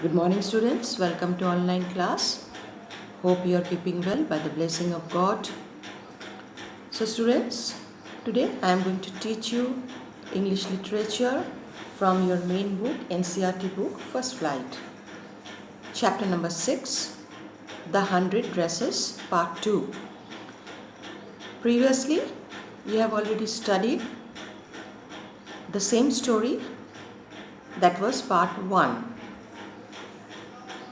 Good morning, students. Welcome to online class. Hope you are keeping well by the blessing of God. So, students, today I am going to teach you English literature from your main book, NCERT book, First Flight. Chapter number 6, The 100 Dresses, Part 2. Previously, we have already studied the same story, that was Part 1.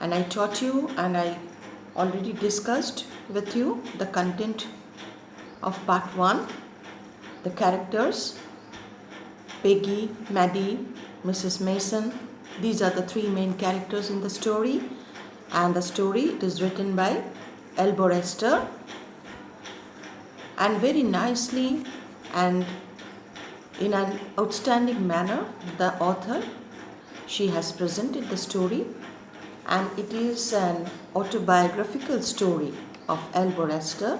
And I taught you and I already discussed with you the content of Part 1, the characters, Peggy, Maddie, Mrs. Mason. These are the three main characters in the story, and the story it is written by Elborester, and very nicely and in an outstanding manner the author she has presented the story, and it is an autobiographical story of Elborester.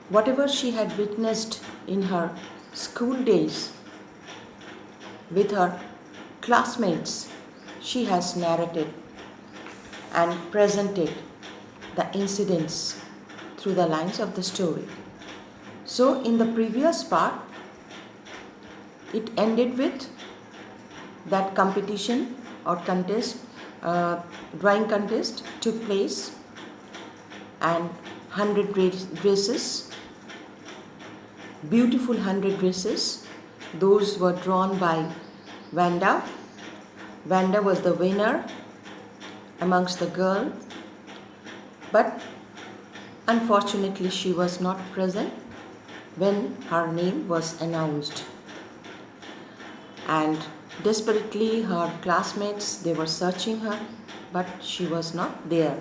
Whatever she had witnessed in her school days with her classmates, she has narrated and presented the incidents through the lines of the story. So, in the previous part, it ended with that competition or contest, drawing contest took place, and 100 dresses, beautiful 100 dresses, those were drawn by Vanda. Vanda was the winner amongst the girls, but unfortunately she was not present when her name was announced, and desperately her classmates, they were searching her, but she was not there.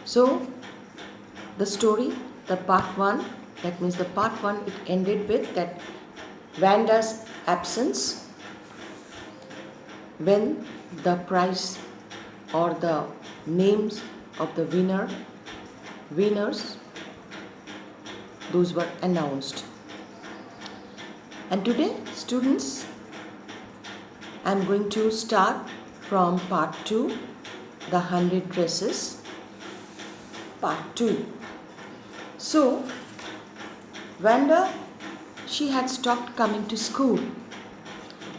So the story, the part 1, that means the part 1, it ended with that Vanda's absence when the prize or the names of the winners, those were announced. And today, students, I am going to start from part 2, the 100 dresses, part 2. So, Vanda, she had stopped coming to school,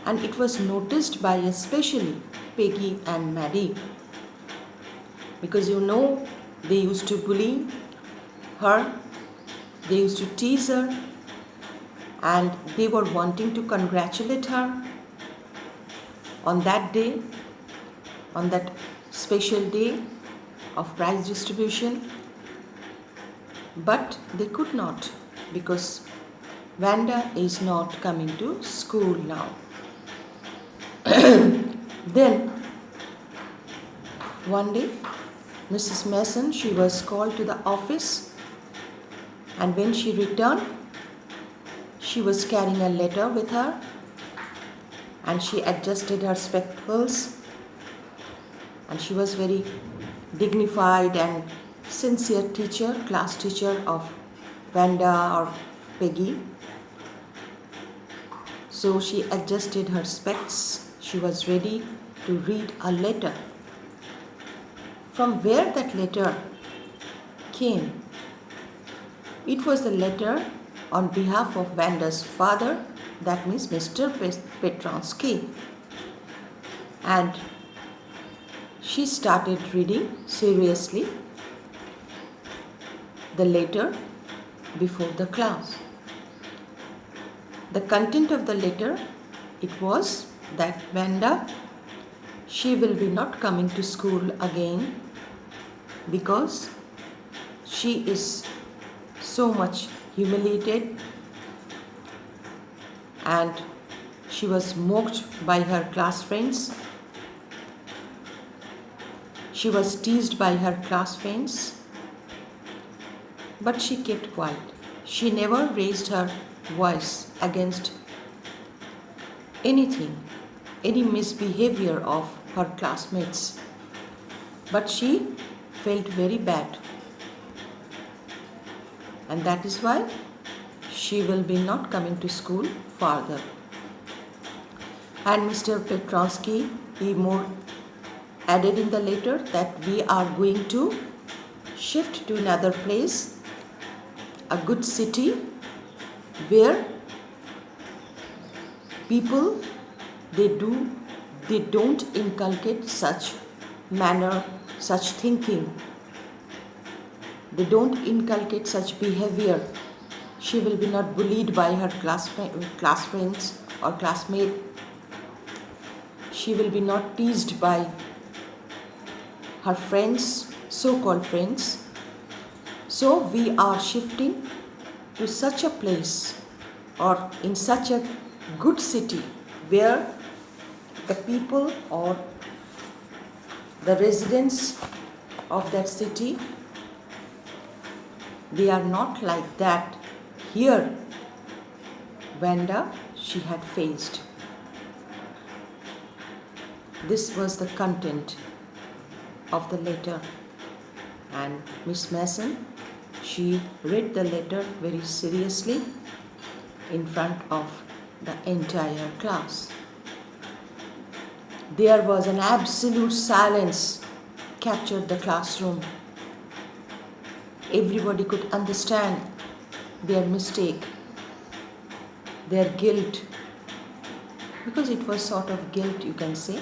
and it was noticed by especially Peggy and Maddie, because they used to bully her, they used to tease her, and they were wanting to congratulate her on that day, on that special day of prize distribution, but they could not, because Vanda is not coming to school now. Then one day Mrs. Mason, she was called to the office, and when she returned, she was carrying a letter with her, and she adjusted her spectacles, and she was very dignified and sincere teacher, class teacher of Vanda or Peggy. So she adjusted her specs. She was ready to read a letter. From where that letter came, it was the letter on behalf of Vanda's father, that means Mr. Petronsky. And she started reading seriously the letter before the class. The content of the letter, it was that Vanda, she will be not coming to school again because she is so much humiliated, and she was mocked by her class friends. She was teased by her class friends, but she kept quiet. She never raised her voice against anything, any misbehavior of her classmates, but she felt very bad, and that is why she will be not coming to school further. And Mr. Petronsky, he more added in the letter that we are going to shift to another place, a good city where people they don't inculcate such manner, such thinking. They don't inculcate such behavior. She will be not bullied by her class friends or classmate. She will be not teased by her friends, so-called friends. So we are shifting to such a place or in such a good city where the people or the residents of that city, they are not like that. Here, Vanda, she had faced. This was the content of the letter, and Miss Mason, she read the letter very seriously in front of the entire class. There was an absolute silence captured the classroom. Everybody could understand their mistake, their guilt, because it was sort of guilt, you can say.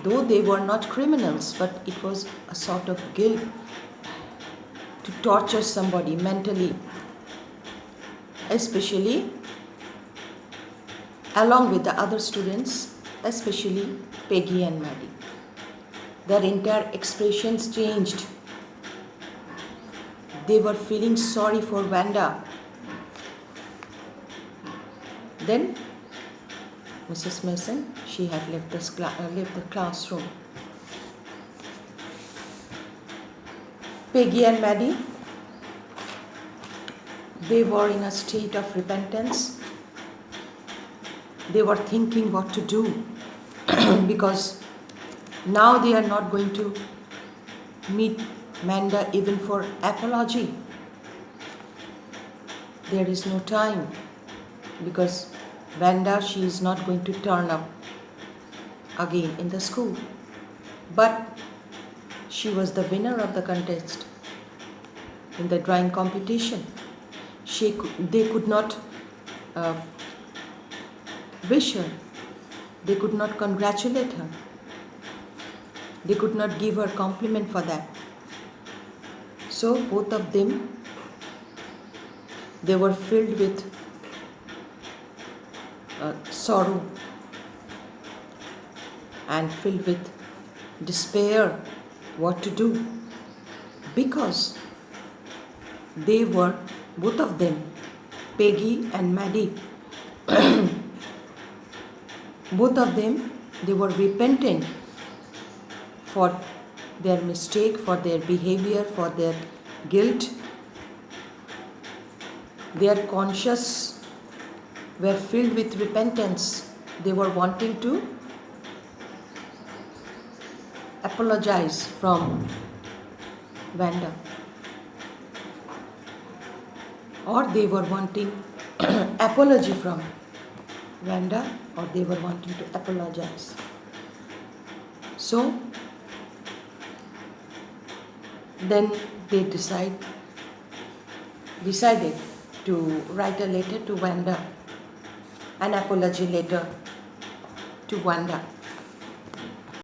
Though they were not criminals, but it was a sort of guilt to torture somebody mentally, especially along with the other students, especially Peggy and Maddie. Their entire expressions changed. They were feeling sorry for Vanda. Then Mrs. Mason, she had left the classroom. Peggy and Maddie, they were in a state of repentance. They were thinking what to do because now they are not going to meet Manda even for apology. There is no time because Vanda, she is not going to turn up again in the school. But she was the winner of the contest in the drawing competition. They could not wish her. They could not congratulate her. They could not give her compliment for that. So both of them, they were filled with sorrow and filled with despair what to do, because they were, both of them, Peggy and Maddie, both of them, they were repentant for their mistake, for their behavior, for their guilt. Their conscience were filled with repentance. They were wanting to apologize from Vanda, or they were wanting apology from Vanda, or they were wanting to apologize. So then they decided to write a letter to Vanda, an apology letter to Vanda